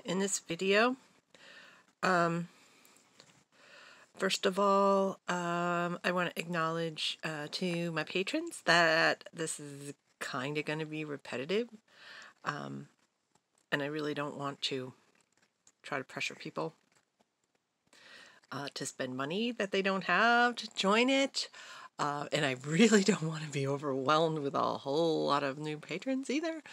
in this video. First of all, I want to acknowledge to my patrons that this is kind of going to be repetitive, and I really don't want to try to pressure people to spend money that they don't have to join it. And I really don't want to be overwhelmed with a whole lot of new patrons either.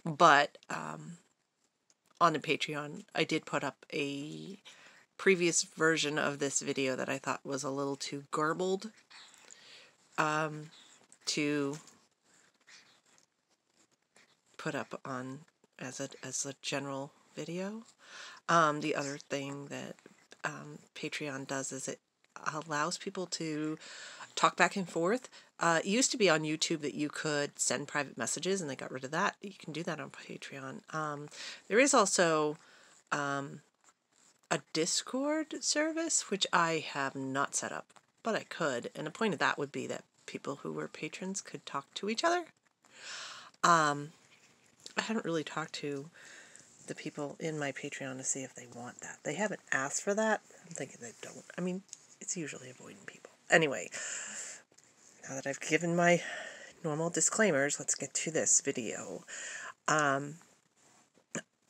But on the Patreon, I did put up a previous version of this video that I thought was a little too garbled to put up on as a general video. The other thing that Patreon does is it allows people to talk back and forth. It used to be on YouTube that you could send private messages, and they got rid of that. You can do that on Patreon. There is also a Discord service, which I have not set up, but I could. And the point of that would be that people who were patrons could talk to each other. I haven't really talked to the people in my Patreon to see if they want that. They haven't asked for that. I'm thinking they don't. I mean, it's usually avoiding people. Anyway, now that I've given my normal disclaimers, let's get to this video.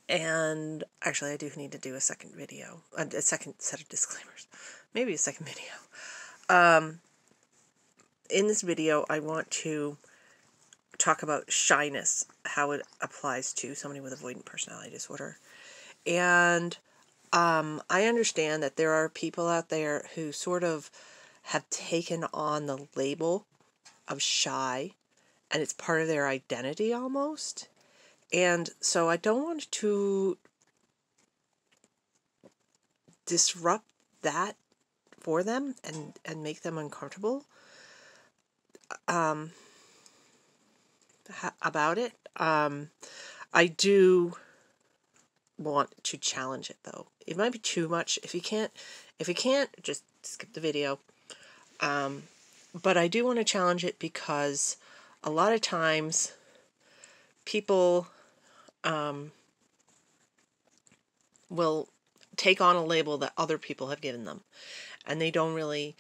And actually, I do need to do a second video, a second set of disclaimers, maybe a second video. In this video, I want to talk about shyness, how it applies to somebody with avoidant personality disorder. And I understand that there are people out there who sort of have taken on the label of shy, and it's part of their identity almost. And so I don't want to disrupt that for them and make them uncomfortable about it. I do want to challenge it, though. It might be too much. If you can't, just skip the video. But I do want to challenge it because a lot of times people will take on a label that other people have given them, and they don't really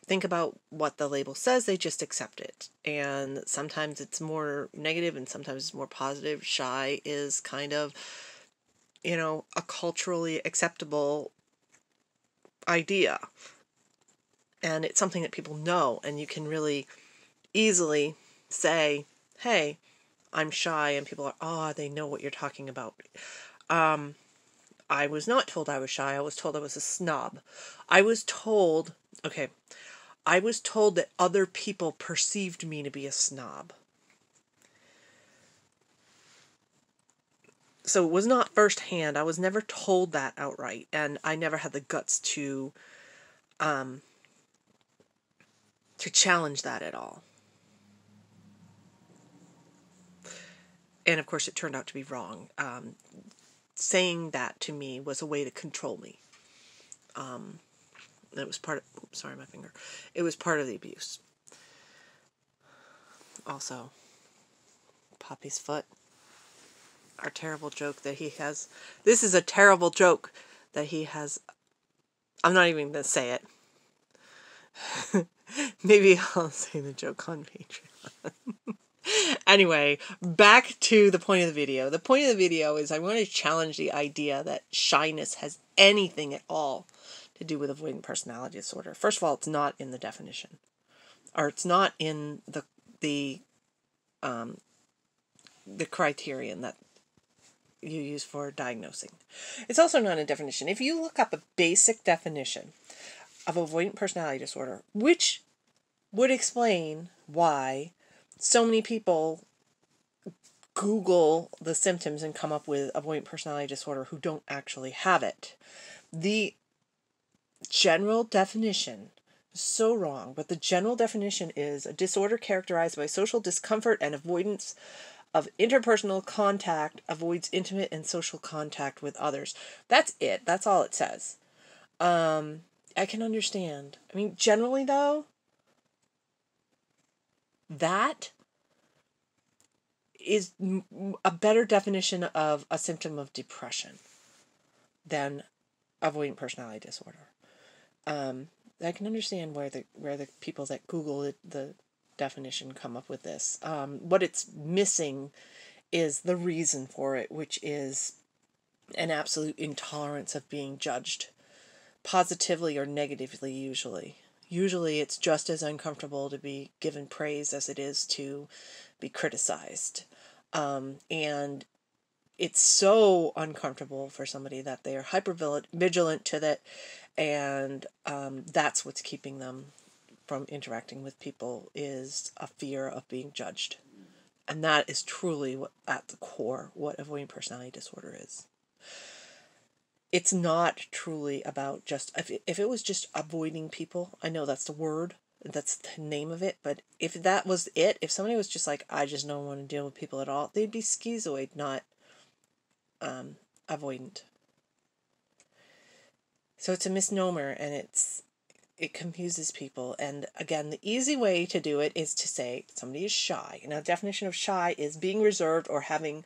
think about what the label says. They just accept it, and sometimes it's more negative and sometimes it's more positive. Shy is kind of, a culturally acceptable idea, and it's something that people know, and you can really easily say, hey, I'm shy, and people are, they know what you're talking about. I was not told I was shy. I was told I was a snob. I was told that other people perceived me to be a snob. So it was not firsthand. I was never told that outright, and I never had the guts to challenge that at all. And of course, it turned out to be wrong. Saying that to me was a way to control me. It was part of, sorry, my finger. It was part of the abuse. Also, Poppy's foot. Our terrible joke that he has. This is a terrible joke that he has. I'm not even going to say it. Maybe I'll say the joke on Patreon. Anyway, back to the point of the video. The point of the video is I want to challenge the idea that shyness has anything at all to do with avoidant personality disorder. First of all, it's not in the definition, or it's not in the criterion that you use for diagnosing. It's also not a definition. If you look up a basic definition of avoidant personality disorder, which would explain why so many people Google the symptoms and come up with avoidant personality disorder who don't actually have it. The general definition is so wrong, but the general definition is a disorder characterized by social discomfort and avoidance of interpersonal contact, avoids intimate and social contact with others. That's it. That's all it says. I can understand. I mean, generally though, that is a better definition of a symptom of depression than avoidant personality disorder. I can understand where the people that Google the definition come up with this. What it's missing is the reason for it, which is an absolute intolerance of being judged, positively or negatively usually. Usually it's just as uncomfortable to be given praise as it is to be criticized. And it's so uncomfortable for somebody that they are hyper vigilant to that, and that's what's keeping them from interacting with people, is a fear of being judged. And that is truly what, at the core, what avoidant personality disorder is. It's not truly about just, if it was just avoiding people, I know that's the word, that's the name of it, but if that was it, if somebody was just like, I just don't want to deal with people at all, they'd be schizoid, not avoidant. So it's a misnomer, and it confuses people. And again, the easy way to do it is to say somebody is shy. Now, the definition of shy is being reserved or having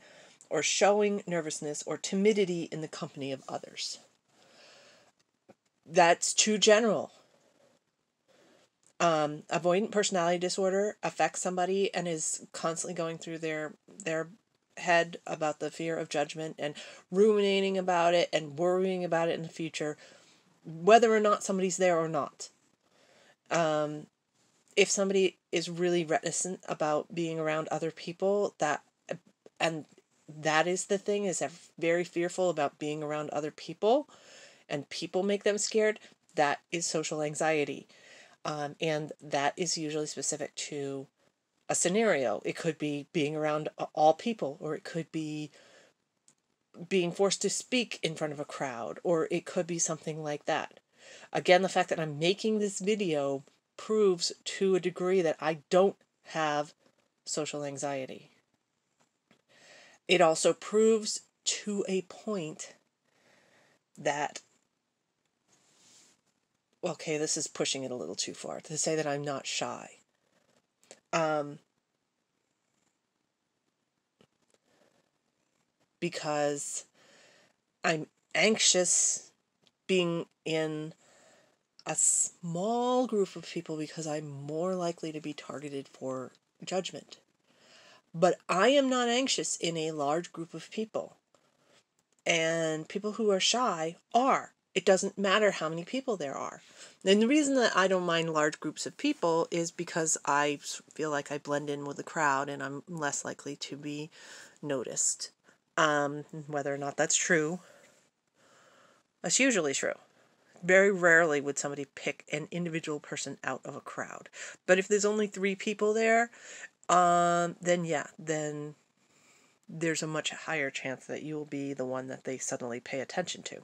or showing nervousness or timidity in the company of others. That's too general. Avoidant personality disorder affects somebody and is constantly going through their head about the fear of judgment and ruminating about it and worrying about it in the future, whether or not somebody's there or not. If somebody is really reticent about being around other people, that is the thing, is they're very fearful about being around other people, and people make them scared, that is social anxiety. And that is usually specific to a scenario. It could be being around all people, or it could be being forced to speak in front of a crowd, or it could be something like that. Again, the fact that I'm making this video proves to a degree that I don't have social anxiety. It also proves to a point that, okay, this is pushing it a little too far to say that I'm not shy. Because I'm anxious being in a small group of people because I'm more likely to be targeted for judgment. But I am not anxious in a large group of people. And people who are shy are. It doesn't matter how many people there are. And the reason that I don't mind large groups of people is because I feel like I blend in with the crowd and I'm less likely to be noticed. Whether or not that's true, that's usually true. Very rarely would somebody pick an individual person out of a crowd. But if there's only 3 people there, then there's a much higher chance that you will be the one that they suddenly pay attention to.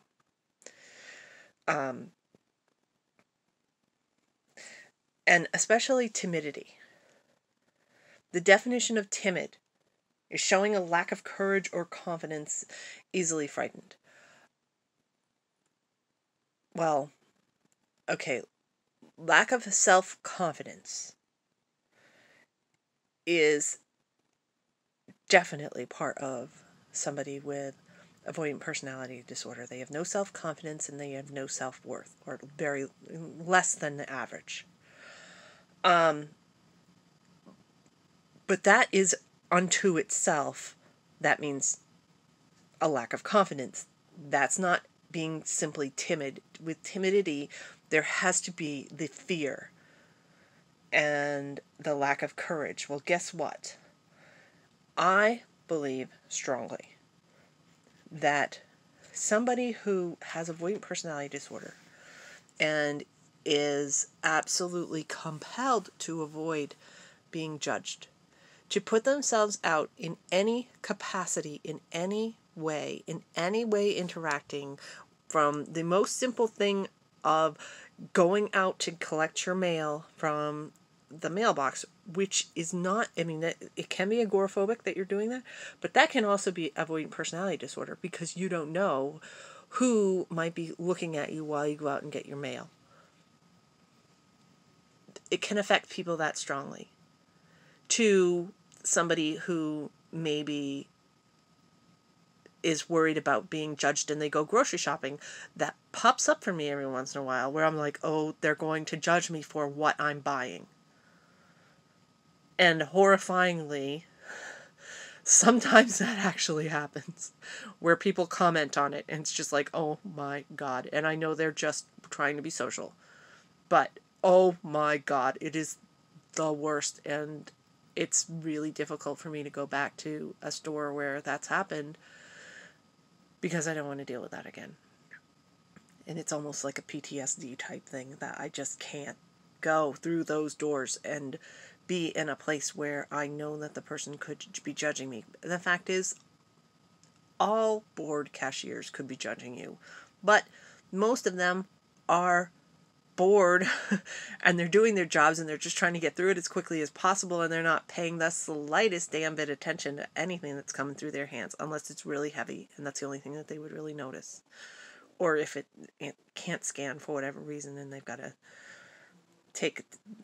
And especially timidity. The definition of timid is showing a lack of courage or confidence, easily frightened. Well, okay, lack of self-confidence is definitely part of somebody with avoidant personality disorder. They have no self-confidence and they have no self-worth, or very less than the average. But that is unto itself, that means a lack of confidence. That's not being simply timid. With timidity, there has to be the fear and the lack of courage. Well, guess what? I believe strongly that somebody who has avoidant personality disorder and is absolutely compelled to avoid being judged, to put themselves out in any capacity, in any way interacting, from the most simple thing of going out to collect your mail from the mailbox, which is not, it can be agoraphobic that you're doing that, but that can also be avoidant personality disorder, because you don't know who might be looking at you while you go out and get your mail. It can affect people that strongly. To somebody who maybe is worried about being judged and they go grocery shopping, that pops up for me every once in a while where I'm like, oh, they're going to judge me for what I'm buying. And horrifyingly, sometimes that actually happens where people comment on it and it's just like, oh my God. And I know they're just trying to be social, but oh my God, it is the worst. And it's really difficult for me to go back to a store where that's happened because I don't want to deal with that again. And it's almost like a PTSD type thing that I just can't go through those doors and be in a place where I know that the person could be judging me. The fact is, all bored cashiers could be judging you, but most of them are bored and they're doing their jobs and they're just trying to get through it as quickly as possible, and they're not paying the slightest damn bit of attention to anything that's coming through their hands unless it's really heavy, and that's the only thing that they would really notice. Or if it can't scan for whatever reason, then they've got to take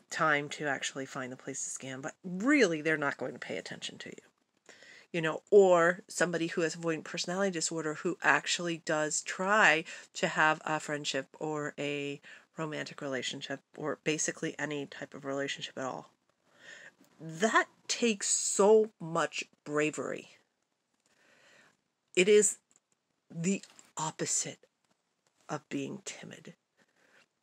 time to actually find the place to scan, but really they're not going to pay attention to you. Or somebody who has avoidant personality disorder who actually does try to have a friendship or a romantic relationship or basically any type of relationship at all. That takes so much bravery. It is the opposite of being timid.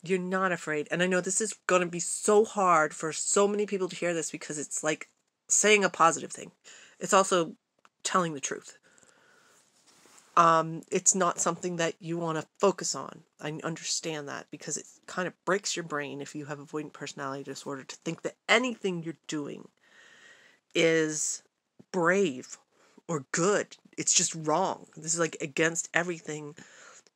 You're not afraid. And I know this is going to be so hard for so many people to hear this because it's like saying a positive thing. It's also telling the truth. It's not something that you want to focus on. I understand that because it kind of breaks your brain if you have avoidant personality disorder to think that anything you're doing is brave or good. It's just wrong. This is like against everything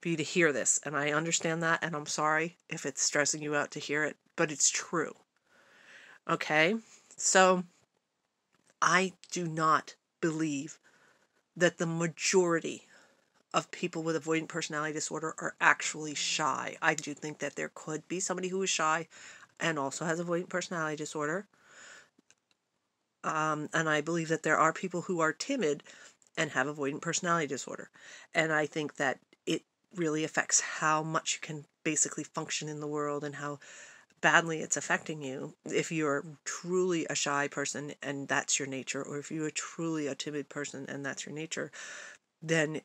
for you to hear this. And I understand that, and I'm sorry if it's stressing you out to hear it, but it's true. Okay? So I do not believe that the majority of people with avoidant personality disorder are actually shy. I do think that there could be somebody who is shy and also has avoidant personality disorder. And I believe that there are people who are timid and have avoidant personality disorder. And I think that it really affects how much you can basically function in the world and how badly it's affecting you. If you're truly a shy person and that's your nature, or if you're truly a timid person and that's your nature, then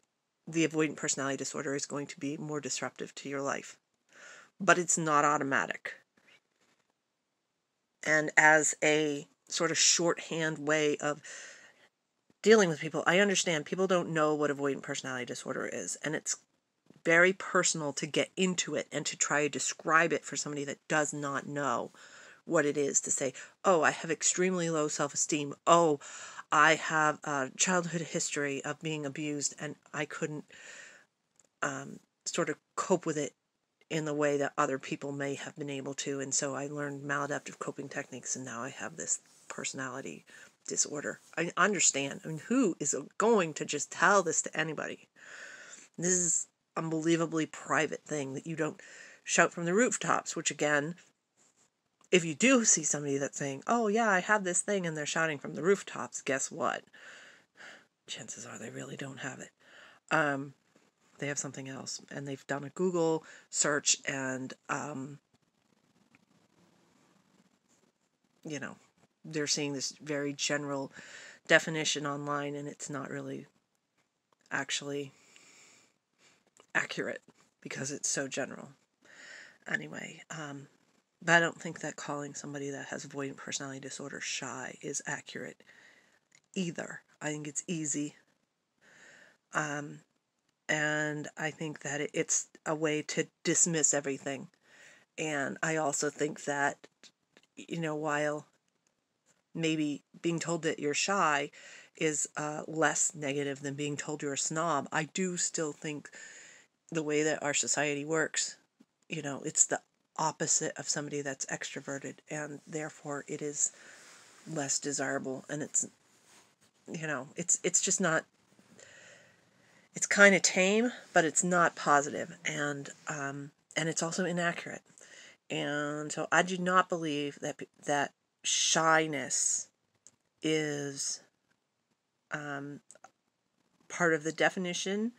the avoidant personality disorder is going to be more disruptive to your life. But it's not automatic. And as a sort of shorthand way of dealing with people, I understand people don't know what avoidant personality disorder is, and it's very personal to get into it and to try to describe it for somebody that does not know what it is, to say, oh, I have extremely low self-esteem. Oh, I have a childhood history of being abused and I couldn't sort of cope with it in the way that other people may have been able to. And so I learned maladaptive coping techniques and now I have this personality disorder. I understand. I mean, who is going to just tell this to anybody? This is unbelievably private thing that you don't shout from the rooftops, which again, if you do see somebody that's saying, oh yeah, I have this thing, and they're shouting from the rooftops, guess what? Chances are they really don't have it. They have something else, and they've done a Google search, and they're seeing this very general definition online, and it's not really actually accurate because it's so general. Anyway, but I don't think that calling somebody that has avoidant personality disorder shy is accurate either. I think it's easy. And I think that it's a way to dismiss everything. And I also think that, while maybe being told that you're shy is less negative than being told you're a snob, I do still think the way that our society works, it's the opposite of somebody that's extroverted, and therefore it is less desirable, and it's just not, it's kind of tame, but it's not positive, and it's also inaccurate. And so I do not believe that shyness is part of the definition,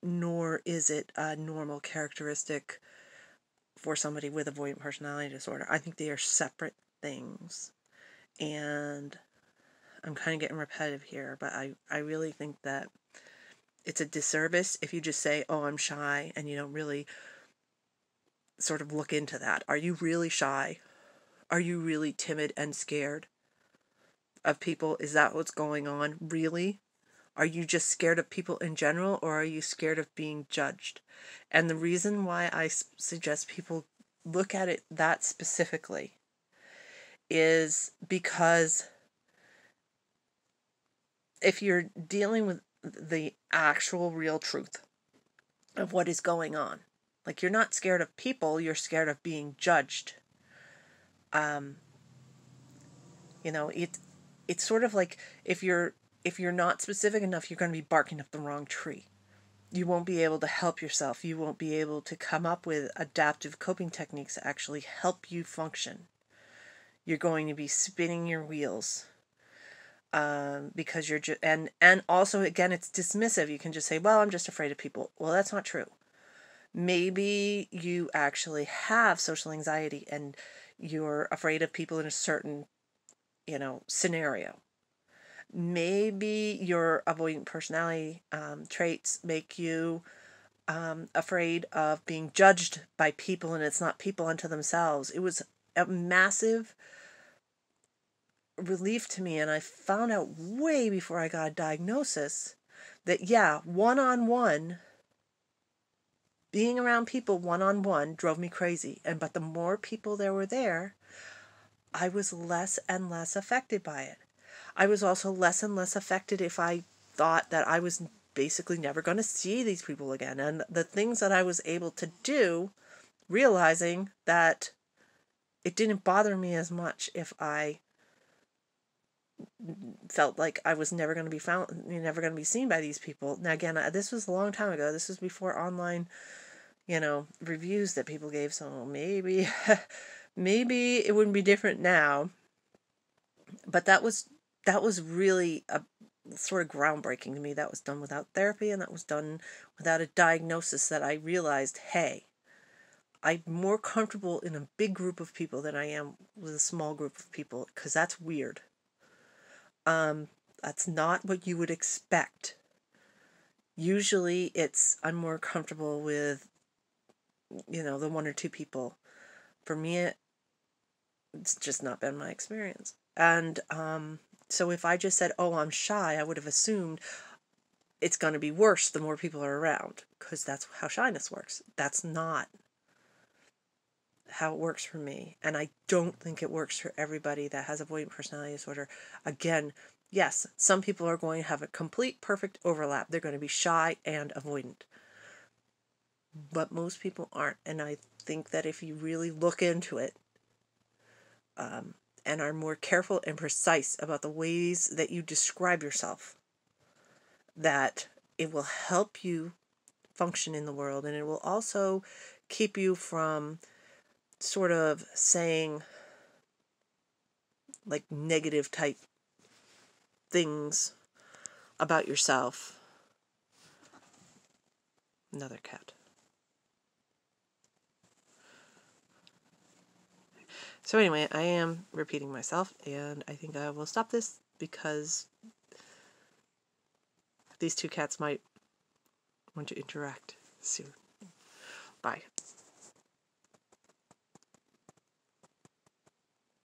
nor is it a normal characteristic for somebody with avoidant personality disorder. I think they are separate things. And I'm kind of getting repetitive here, but I really think that it's a disservice if you just say, oh, I'm shy, and you don't really sort of look into that. Are you really shy? Are you really timid and scared of people? Is that what's going on? Really? Are you just scared of people in general, or are you scared of being judged? And the reason why I suggest people look at it that specifically is because if you're dealing with the actual real truth of what is going on, like, you're not scared of people, you're scared of being judged. It's sort of like if you're not specific enough, you're going to be barking up the wrong tree. You won't be able to help yourself. You won't be able to come up with adaptive coping techniques that actually help you function. You're going to be spinning your wheels. Because you're and also, again, it's dismissive. You can just say, well, I'm just afraid of people. Well, that's not true. Maybe you actually have social anxiety and you're afraid of people in a certain, scenario. Maybe your avoidant personality traits make you afraid of being judged by people, and it's not people unto themselves. It was a massive relief to me, and I found out way before I got a diagnosis that, yeah, one-on-one, being around people one-on-one drove me crazy. But the more people there were there, I was less and less affected by it. I was also less and less affected if I thought that I was basically never going to see these people again. And the things that I was able to do, realizing that it didn't bother me as much if I felt like I was never going to be found, never going to be seen by these people. Now, again, this was a long time ago. This was before online, reviews that people gave. So maybe it wouldn't be different now. But that was really a sort of groundbreaking to me. That was done without therapy, and that was done without a diagnosis, that I realized, hey, I'm more comfortable in a big group of people than I am with a small group of people, because that's weird. That's not what you would expect. Usually I'm more comfortable with, the one or two people. For me, it's just not been my experience. And so if I just said, oh, I'm shy, I would have assumed it's going to be worse the more people are around, because that's how shyness works. That's not how it works for me. And I don't think it works for everybody that has avoidant personality disorder. Again, yes, some people are going to have a complete perfect overlap. They're going to be shy and avoidant. But most people aren't. And I think that if you really look into it, and are more careful and precise about the ways that you describe yourself, that it will help you function in the world, and it will also keep you from sort of saying like negative type things about yourself. Another cat. So anyway, I am repeating myself, and I think I will stop this because these two cats might want to interact soon. Bye.